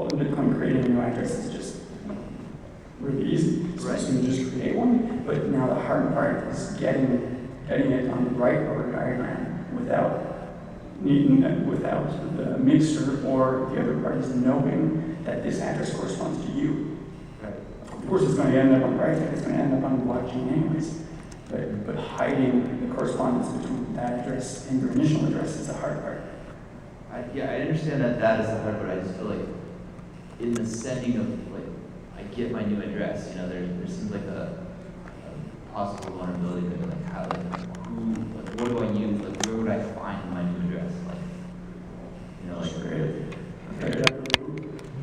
Well, in Bitcoin, creating a new address is just really easy. So Right. you can just create one. But now the hard part is getting it on the right order diagram without the mixer or the other parties knowing that this address corresponds to you. Right. Of course, it's going to end up on the right side. It's going to end up on the blockchain anyways. But hiding the correspondence between that address and your initial address is the hard part. I understand that is the hard part. I just feel like in the sending of, like, I get my new address, you know, there seems like a possible vulnerability there, like how, what do I use, like where would I find my new address, like, you know, like,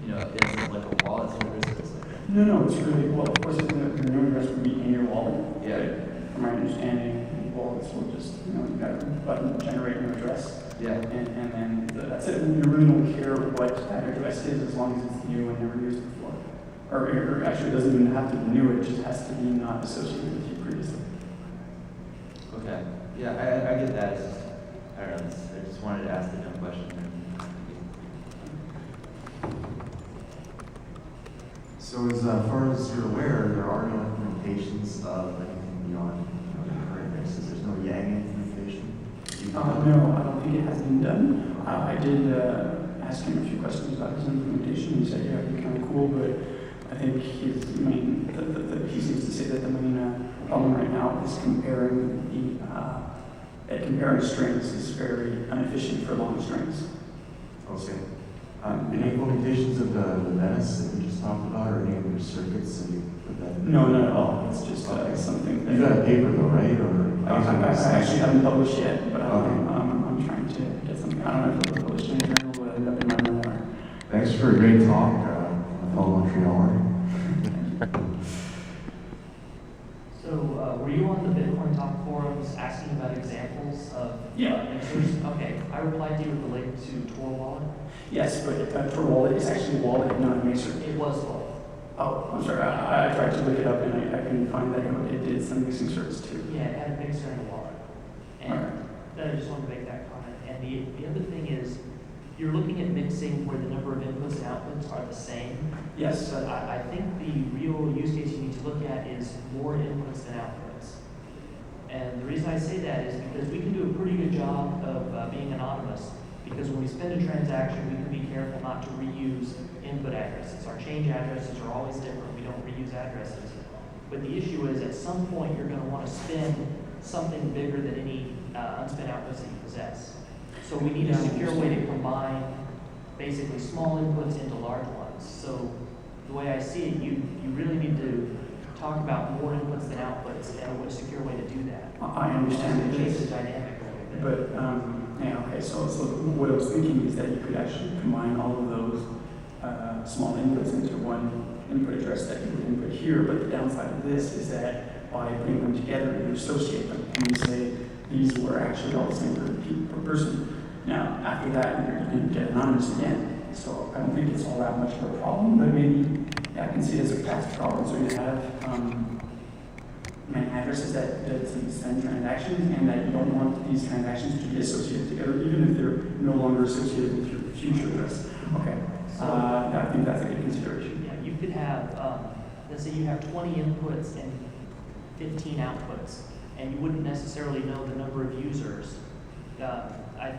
you know, is it like a wallet service that's like No, it's really, well, of course, the new address would be in your wallet. Yeah. From my understanding, wallets will just, you got a button generate new address. Yeah. And then that's it. You really don't care what that address is as long as it's new and never used before. Or actually, it doesn't even have to be new, it just has to be not associated with you previously. Okay. Yeah, I get that. It's just, I don't know. I just wanted to ask the dumb question. So as far as you're aware, there are no implementations of anything beyond the current addresses. There's no Yang implementation? No, I don't think it has been done. I did ask him a few questions about his implementation. He said, yeah, it'd be kind of cool, but I think he seems to say that the main problem right now is comparing strings is very inefficient for long strings. Okay. Any implementations of the menace that we just talked about, or any of your circuits that you put that in? No, not at all. It's just something that... You got a paper though, right? Or I actually haven't published yet, but Okay. I'm trying to get something. I don't know if it'll be published in a journal, but it'll end up in my memoir. Thanks for a great talk, fellow Montrealer. So, were you on the Bitcoin Talk forums asking about examples of mixers? Okay, I replied to you with the link to Tor Wallet. Yes, but for wallet, it's actually wallet, not a mixer. It was wallet. Oh, I'm sorry. I tried to look it up and I couldn't find that it did some mixing certs too. Yeah, it had a mixer and a wallet. And I just wanted to make that comment. And the other thing is, you're looking at mixing where the number of inputs and outputs are the same. Yes. But I think the real use case you need to look at is more inputs than outputs. And the reason I say that is because we can do a pretty good job of being anonymous. Because when we spend a transaction, we can be careful not to reuse input addresses. Our change addresses are always different. We don't reuse addresses. But the issue is, at some point, you're going to want to spend something bigger than any unspent outputs that you possess. So we need a secure way to combine basically small inputs into large ones. So the way I see it, you really need to talk about more inputs than outputs and a secure way to do that. I understand It it changes is. the dynamic a little bit. But, okay, so what I was thinking is that you could actually combine all of those small inputs into one input address that you would input here, but the downside of this is that by putting them together, you associate them, and you say these were actually all the same per person. Now, after that, you can get anonymous again. So I don't think it's all that much of a problem, but maybe I can see it as a past problem. So you have many addresses that send transactions, and that you don't want these transactions to be associated together, even if they're no longer associated with your future address. Okay. I think that's a good consideration. Yeah, you could have, let's say you have 20 inputs and 15 outputs, and you wouldn't necessarily know the number of users. I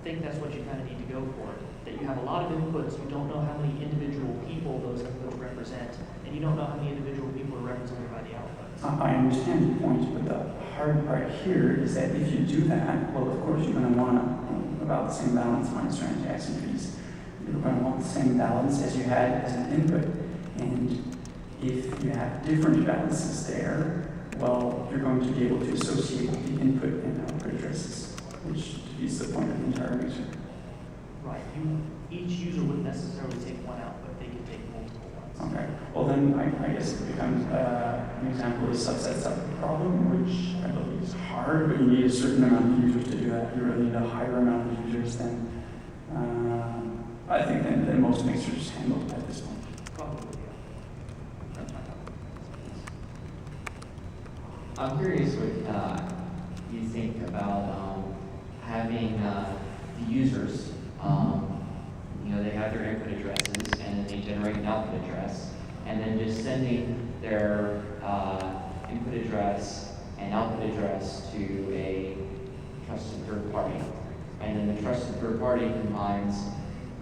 think that's what you kind of need to go for. That you have a lot of inputs, you don't know how many individual people those inputs represent, and you don't know how many individual people are represented by the outputs. I understand your point, but the hard part here is that if you do that, well, of course, you're going to want about the same balance minus transaction fees. You're going to want the same balance as you had as an input. And if you have different balances there, well, you're going to be able to associate the input and output addresses, which is the point of the entire mixer. Right. Each user wouldn't necessarily take one output, they could take multiple ones. Okay. Well, then I guess it becomes an example of subsets of the problem, which I believe is hard, but you need a certain amount of users to do that. You really need a higher amount of users than I think than most mixers handle at this point. Probably, yeah. That's my thought. I'm curious what you think about having the users, they have their input addresses, and generate an output address, and then just sending their input address and output address to a trusted third party. And then the trusted third party combines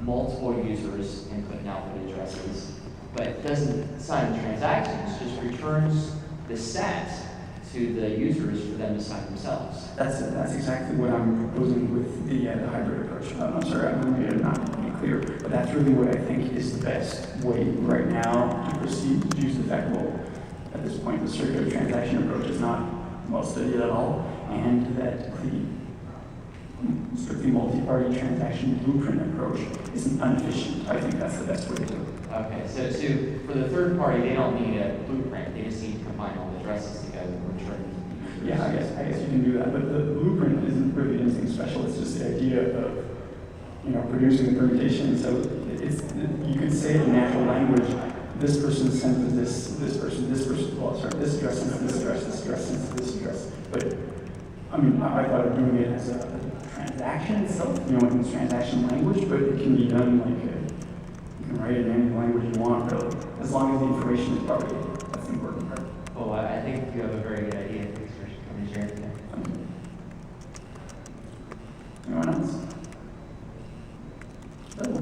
multiple users' input and output addresses, but doesn't sign the transactions, just returns the set to the users for them to sign themselves. That's exactly what I'm proposing with the hybrid approach. I'm sorry, I'm maybe not being clear, but that's really what I think is the best way right now to proceed, to use the fact, well, at this point, the circular transaction approach is not well studied at all, and that the strictly multi-party transaction blueprint approach is inefficient. I think that's the best way to do it. Okay, so for the third party, they don't need a blueprint, they just need to combine all the addresses together and return to the users. Yeah, I guess you can do that, but the blueprint isn't really anything special. It's just the idea of, producing the permutation. So you could say in natural language, this person sends to this person, this address sends to this address sends to this address. But I mean, I thought of doing it as a transaction itself, in transaction language, but it can be done like you can write it in any language you want, really, as long as the information is propagated. That's the important part. Well, I think you have a very good idea. Thanks for coming and sharing today. Anyone else? Well,